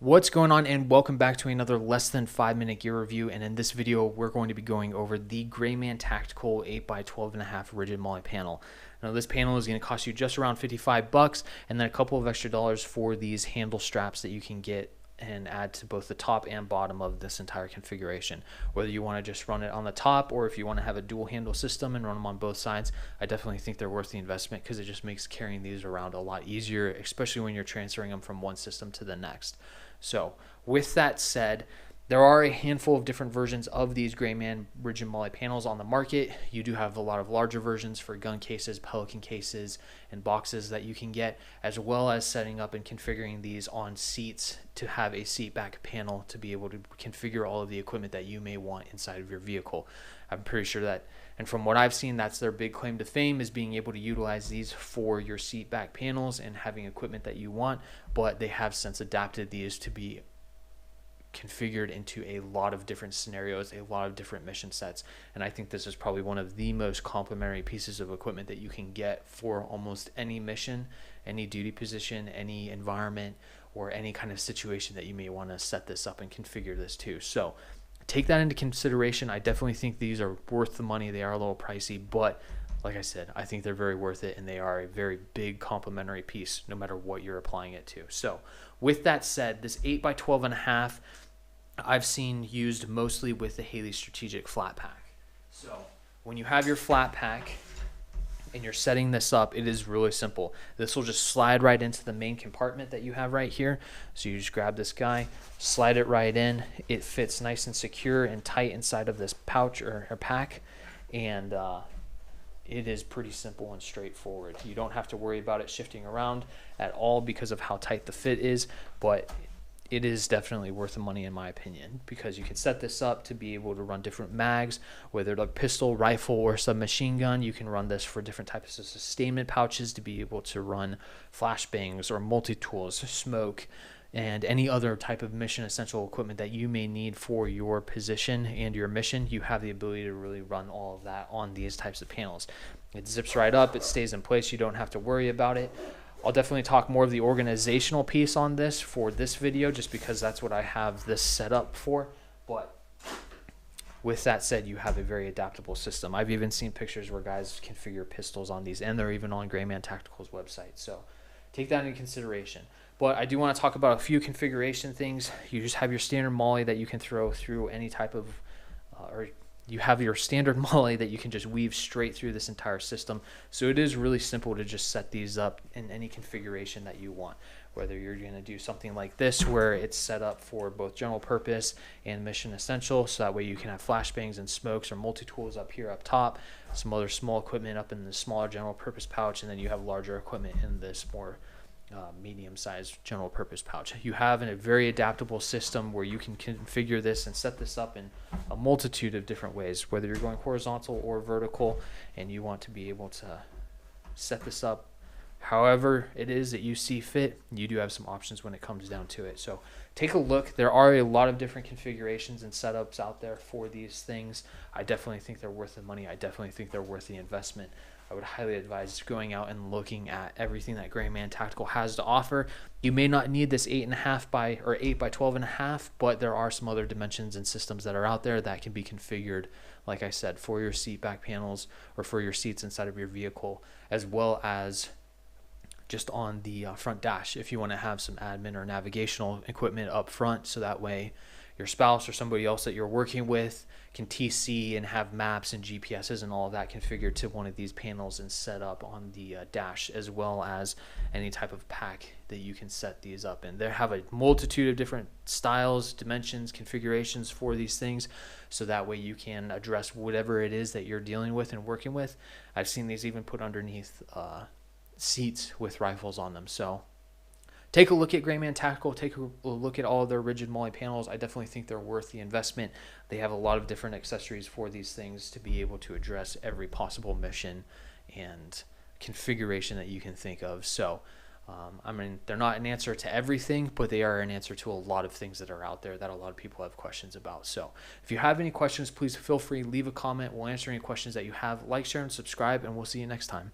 What's going on, and welcome back to another less than 5-minute gear review. And in this video we're going to be going over the Greyman Tactical 8x12.5 rigid Molle panel. Now this panel is going to cost you just around $55, and then a couple of extra dollars for these handle straps that you can get and add to both the top and bottom of this entire configuration. Whether you want to just run it on the top, or if you want to have a dual handle system and run them on both sides, I definitely think they're worth the investment because it just makes carrying these around a lot easier, especially when you're transferring them from one system to the next. So with that said, there are a handful of different versions of these Greyman rigid Molle panels on the market. You do have a lot of larger versions for gun cases, Pelican cases, and boxes that you can get, as well as setting up and configuring these on seats to have a seat back panel to be able to configure all of the equipment that you may want inside of your vehicle. I'm pretty sure that, and from what I've seen, that's their big claim to fame, is being able to utilize these for your seat back panels and having equipment that you want, but they have since adapted these to be configured into a lot of different scenarios, a lot of different mission sets, and I think this is probably one of the most complementary pieces of equipment that you can get for almost any mission, any duty position, any environment, or any kind of situation that you may want to set this up and configure this to. So take that into consideration. I definitely think these are worth the money. They are a little pricey, but like I said, I think they're very worth it, and they are a very big complementary piece no matter what you're applying it to. So with that said, this 8x12.5 I've seen used mostly with the Haley Strategic flat pack. So when you have your flat pack and you're setting this up, it is really simple. This will just slide right into the main compartment that you have right here. So you just grab this guy, slide it right in. It fits nice and secure and tight inside of this pouch or pack, and it is pretty simple and straightforward. You don't have to worry about it shifting around at all because of how tight the fit is, but it is definitely worth the money in my opinion, because you can set this up to be able to run different mags, whether like pistol, rifle, or submachine gun. You can run this for different types of sustainment pouches to be able to run flashbangs or multi-tools, smoke, and any other type of mission essential equipment that you may need for your position and your mission. You have the ability to really run all of that on these types of panels. It zips right up, it stays in place, you don't have to worry about it. I'll definitely talk more of the organizational piece on this for this video, just because that's what I have this set up for. But with that said, you have a very adaptable system. I've even seen pictures where guys configure pistols on these, and they're even on Greyman Tactical's website. So take that into consideration. But I do want to talk about a few configuration things. You just have your standard Molle that you can throw through any type of, or you have your standard Molle that you can just weave straight through this entire system. So it is really simple to just set these up in any configuration that you want. Whether you're going to do something like this where it's set up for both general purpose and mission essential, so that way you can have flashbangs and smokes or multi-tools up here up top, some other small equipment up in the smaller general purpose pouch, and then you have larger equipment in this more medium-sized general purpose pouch. You have a very adaptable system where you can configure this and set this up in a multitude of different ways, whether you're going horizontal or vertical, and you want to be able to set this up however it is that you see fit. You do have some options when it comes down to it. So take a look. There are a lot of different configurations and setups out there for these things. I definitely think they're worth the money. I definitely think they're worth the investment. I would highly advise going out and looking at everything that Greyman Tactical has to offer. You may not need this 8.5 by or 8x12.5, but there are some other dimensions and systems that are out there that can be configured, like I said, for your seat back panels or for your seats inside of your vehicle, as well as just on the front dash if you want to have some admin or navigational equipment up front, so that way your spouse or somebody else that you're working with can TC and have maps and GPSs and all of that configured to one of these panels and set up on the dash, as well as any type of pack that you can set these up in. They have a multitude of different styles, dimensions, configurations for these things, so that way you can address whatever it is that you're dealing with and working with. I've seen these even put underneath seats with rifles on them. So take a look at Greyman Tactical. Take a look at all of their rigid Molle panels. I definitely think they're worth the investment. They have a lot of different accessories for these things to be able to address every possible mission and configuration that you can think of. So I mean, they're not an answer to everything, but they are an answer to a lot of things that are out there that a lot of people have questions about. So if you have any questions, please feel free, leave a comment. We'll answer any questions that you have. Like, share, and subscribe, and we'll see you next time.